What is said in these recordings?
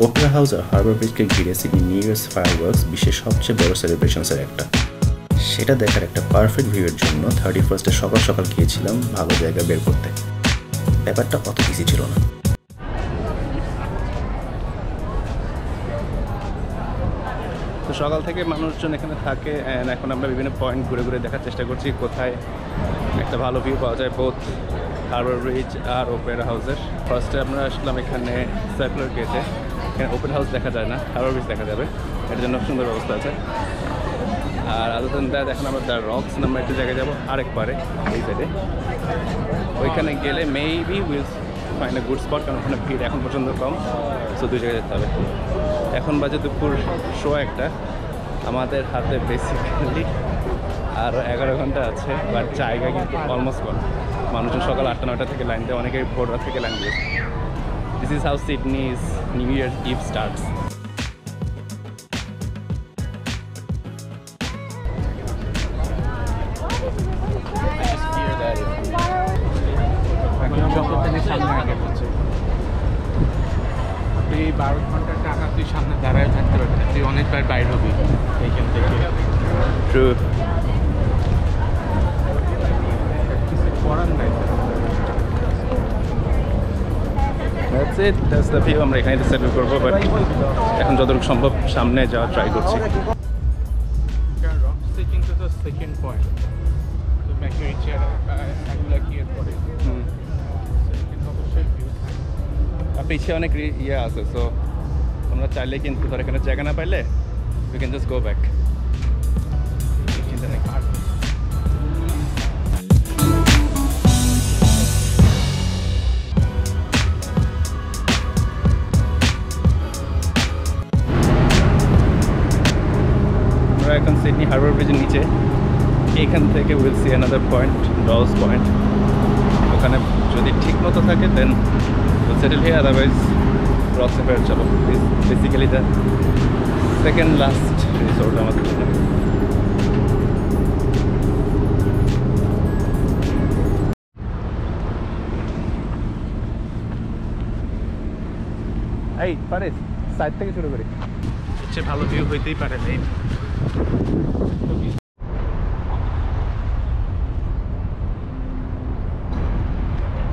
Opera house আর হারবার ব্রিজকে ঘিরে Sydney new years fireworks বিশ্বের সবচেয়ে বড় সেলিব্রেশনসের একটা। সেটা দেখার একটা পারফেক্ট ভিউয়ের জন্য 31 সকাল সকাল গিয়েছিলাম ভালো জায়গা বের করতে। ব্যাপারটা অত ইজি ছিল না। তো সকাল থেকে মানুষজন এখানে থাকে অ্যান্ড এখন আমরা বিভিন্ন পয়েন্ট ঘুরে ঘুরে দেখার চেষ্টা করছি কোথায় একটা ভালো ভিউ পাওয়া যায় বোথ হারবার ব্রিজ আর ওপেরা হাউসের। ফার্স্টে আমরা আসলাম এখানে সার্কুলার গেটে। এখানে ওপেরা হাউস দেখা যায় না, হারবার ব্রিজ দেখা যাবে, এটার জন্য সুন্দর ব্যবস্থা আছে। আর আদার দেন দ্যাট এখন আমরা দ্য রকস নাম্বার একটা জায়গায় যাবো আরেক পারে এই সাইডে। ওইখানে গেলে maybe will find a good spot, কারণ ওখানে ভিড় এখন পর্যন্ত কম। সো দুই জায়গায় যেতে হবে। এখন বাজে দুপুর 1:15। আমাদের হাতে বেসিক্যালি আরও 11 ঘন্টা আছে, বাট জায়গা কিন্তু অলমোস্ট কম। মানুষজন সকাল 8-9টা থেকে লাইন দেয়, অনেকেই ভোর রাত থেকে লাইন দিয়েছে। This is how Sydney's new year eve starts. তুই 12 ঘন্টা টাকা তুই সামনে দাঁড়ায় থাকতে পারবি না, তুই অনেকবার বাইর হবি এইখান থেকে। ট্রু, কিছু করার নাই। That's it, that's the view. আমরা এখানে সেটেল করবো, বাট এখন যতটুকু সম্ভব সামনে যাওয়ার ট্রাই করছি। রকসে কিন্তু তো সেকেন্ড পয়েন্ট, তো ম্যাকুরি চেয়ার এগুলো কি এর পরে অবশ্যই ভিউ থাকে। পিছিয়ে অনেক ইয়ে আছে, সো আমরা চাইলে কিন্তু ধর এখানে জায়গা না পাইলে we can just go back. চিন্তা নেই। আমরা এখন সিডনি হারবার ব্রিজের নিচে। এখান থেকে will see another point, dolls point. ওখানে যদি ঠিক মতো থাকে দেন সেটেল হিয়ার, আদারওয়াইজ রকসে ফেরত যাবো। Basically the second last resort আমাদের জন্য। এই পারিস সাইড থেকে শুরু করি, হচ্ছে ভালো ভিউ হইতেই পারে।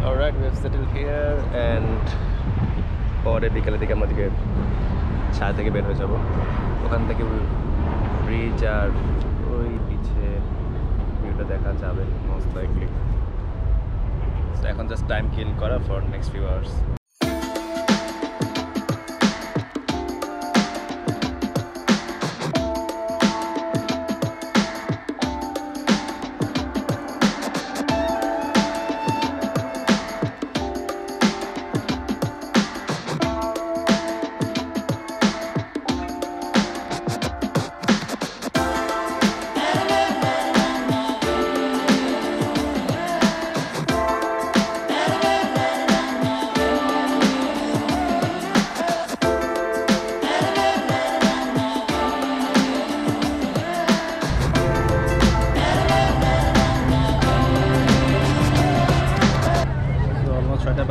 Alright, we have settled here and পরে বিকেলের দিকে আমাদেরকে ছাদ থেকে বের হয়ে যাবো। ওখান থেকে ব্রিজ আর ওই পিছে ভিউটা দেখা যাবে মোস্ট লাইকলি। এখন জাস্ট টাইম কিল করা ফর নেক্সট ফিউ আওয়ার্স।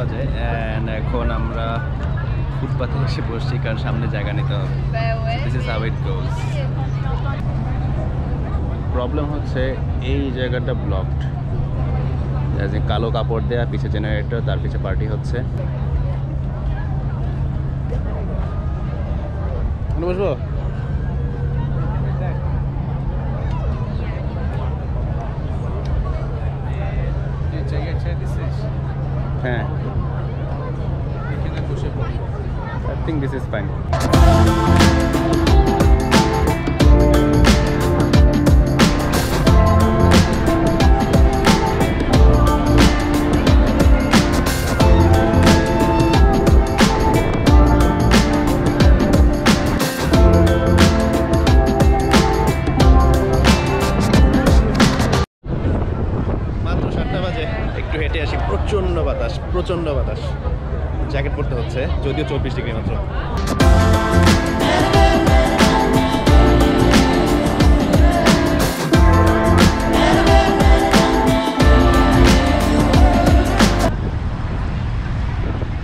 বাজে অ্যান্ড এখন আমরা ফুটপাথে এসে বসছি, কারণ সামনে জায়গা নিতে হবে। This is how it goes. Problem হচ্ছে এই জায়গাটা ব্লকড, কালো কাপড় দেয়া, পিছে জেনারেটর, তার পিছে পার্টি হচ্ছে। বসবো হ্যাঁ, এখানে বসে পড়ি। I think this is fine. মাত্র 7টা বাজে, একটু হেঁটে আসি। প্রচণ্ড বাতাস, প্রচণ্ড বাতাস। জ্যাকেট পরতে হচ্ছে, যদিও 24 ডিগ্রি মাত্র।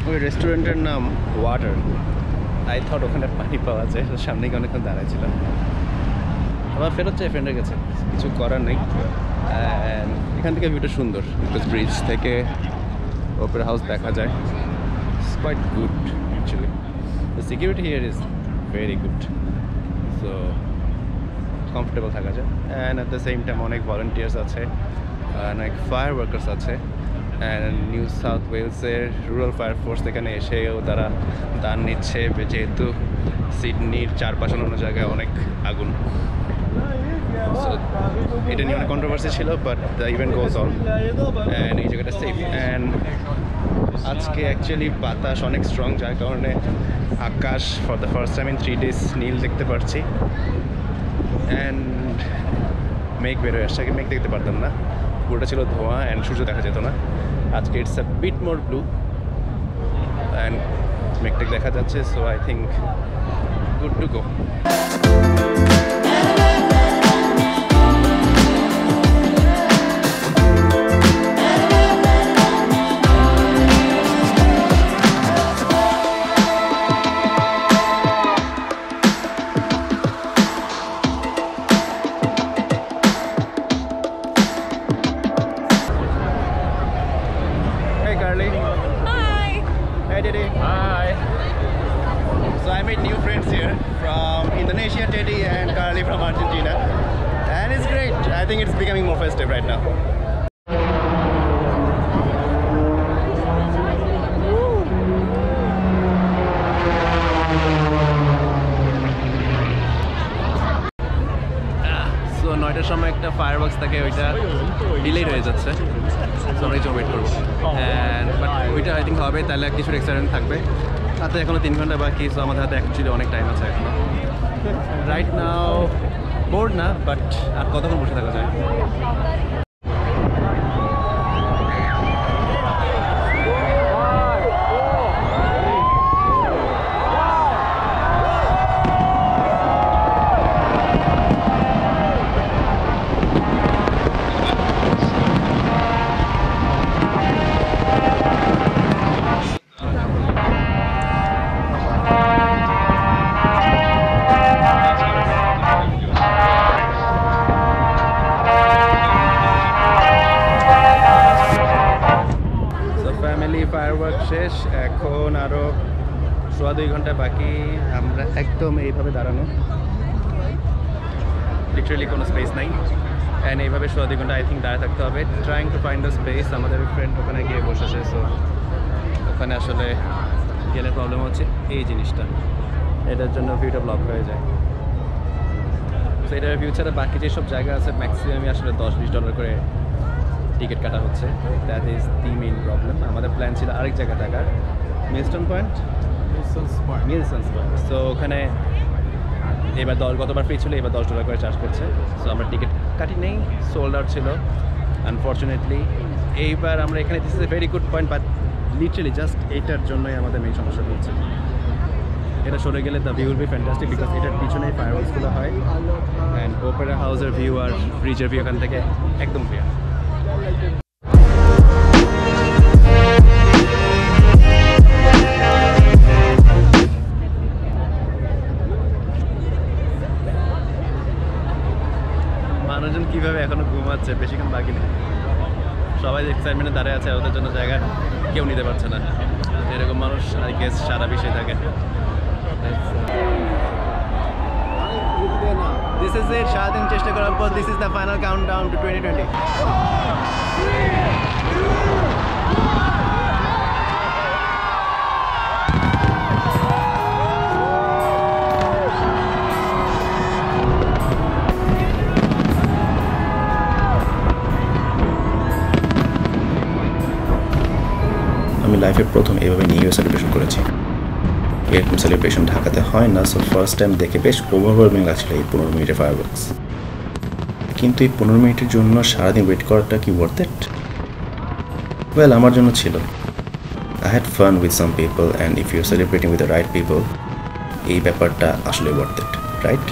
ওই রেস্টুরেন্টের নাম ওয়াটার। আই থট ওখানে পানি পাওয়া যায়, সামনে গিয়ে অনেকক্ষণ দাঁড়াইছিলাম। আবার ফেরত চাই ফ্রেন্ডের কাছে, কিছু করার নেই। এখান থেকে ভিউটা সুন্দর, বিকজ ব্রিজ থেকে ওপেরা হাউস দেখা যায়। It's quite good actually. The security here is very good, so comfortable থাকা যায়। And at the same time অনেক ভলেন্টিয়ার্স আছে, অনেক ফায়ার ওয়ার্কার্স আছে। অ্যান্ড নিউ সাউথ ওয়েলসের রুরাল ফায়ার ফোর্স এখানে এসেও তারা দান নিচ্ছে, যেহেতু সিডনির চারপাশে অন্য জায়গায় অনেক আগুন। সো এটা নিয়ে অনেক কন্ট্রোভার্সি ছিল, but the event goes on and এই জায়গাটা সেফ। অ্যান্ড আজকে অ্যাকচুয়ালি বাতাস অনেক স্ট্রং, যার কারণে আকাশ for the first time in 3 days নীল দেখতে পারছি। অ্যান্ড মেঘ বেরোয় আসছে, আগে মেঘ দেখতে পারতাম না, পুরোটা ছিল ধোঁয়া অ্যান্ড সূর্য দেখা যেত না। আজকে it's a bit more blue and মেঘটেক দেখা যাচ্ছে, so I think good to go. So I made new friends here from Indonesia, Teddy, and Carly from Argentina, and it's great. I think it's becoming more festive right now. So 9টার সময় একটা fireworks থাকে, ওইটা delayed হয়ে যাচ্ছে, so আমরা wait করবো। And but ওইটা I think হবে, তাহলে কিছু এক্সাইটেড থাকবে। হাতে এখনো 3 ঘন্টা বাকি, সো আমাদের হাতে অ্যাকচুয়ালি অনেক টাইম আছে এখনো। রাইট নাও বোর্ড না, বাট আর কতক্ষণ বসে থাকা যায়। ফায়ারওয়ার্ক শেষ, এখন আরও 2.5 ঘন্টা বাকি। আমরা একদম এইভাবে দাঁড়ানো, লিটারালি কোনো স্পেস নাই, অ্যান্ড এইভাবে 2.5 ঘন্টা আই থিঙ্ক দাঁড়িয়ে থাকতে হবে, trying to find the space. আমাদের ফ্রেন্ড ওখানে গিয়ে বসেছে, সো ওখানে আসলে গেলে প্রবলেম হচ্ছে এই জিনিসটা, এটার জন্য ভিউটা ব্লক হয়ে যায়। সো এটার ভিউ ছাড়া বাকি যেসব জায়গা আছে ম্যাক্সিমামই আসলে $10-20 করে টিকিট কাটা হচ্ছে। That is the main problem. আমাদের প্ল্যান ছিল আরেক জায়গা থাকার, মিলস্টন পয়েন্ট। সো ওখানে এবার গতবার ফ্রি ছিল, এবার $10 করে চার্জ করছে। সো আমরা টিকিট কাটি নেই, সোল্ড আউট ছিল আনফর্চুনেটলি। এইবার আমরা এখানে this is a very good point, but literally just এইটার জন্যই আমাদের মেইন সমস্যা হচ্ছে। এটা সরে গেলে the view will be fantastic, because এটার পিছনেই ফায়ারওয়ার্কসগুলো হয়, অ্যান্ড ওপেরা হাউসের ভিউ আর ব্রিজের ভিউ এখান থেকে একদম ক্লিয়ার। মানুষজন কীভাবে এখনো ঘুমাচ্ছে, বেশিক্ষণ বাকি নেই, সবাই এক্সাইটমেন্টে দাঁড়িয়ে আছে, ওদের জন্য জায়গা কেউ নিতে পারছে না। এরকম মানুষ আই গেস সারা বিশ্বে থাকে। দিস ইজ ইট, সারাদিন চেষ্টা করার পর this is the final countdown to 2020। আমি লাইফে প্রথম এইভাবে নিউ ইয়ার সেলিব্রেশন করেছি। এরকম সেলিব্রেশন ঢাকাতে হয় না, সো ফার্স্ট টাইম দেখে বেশ ওভারওয়েলমিং লাগছিল এই 15 মিনিটের ফায়ারওয়ার্কস। কিন্তু এই 15 মিনিটের জন্য সারাদিন ওয়েট করাটা কি ওয়ার্থ ইট? ওয়েল, আমার জন্য ছিল। I had fun with some people, and if you are celebrating with the right people, এই ব্যাপারটা আসলে ওয়ার্থ ইট, রাইট?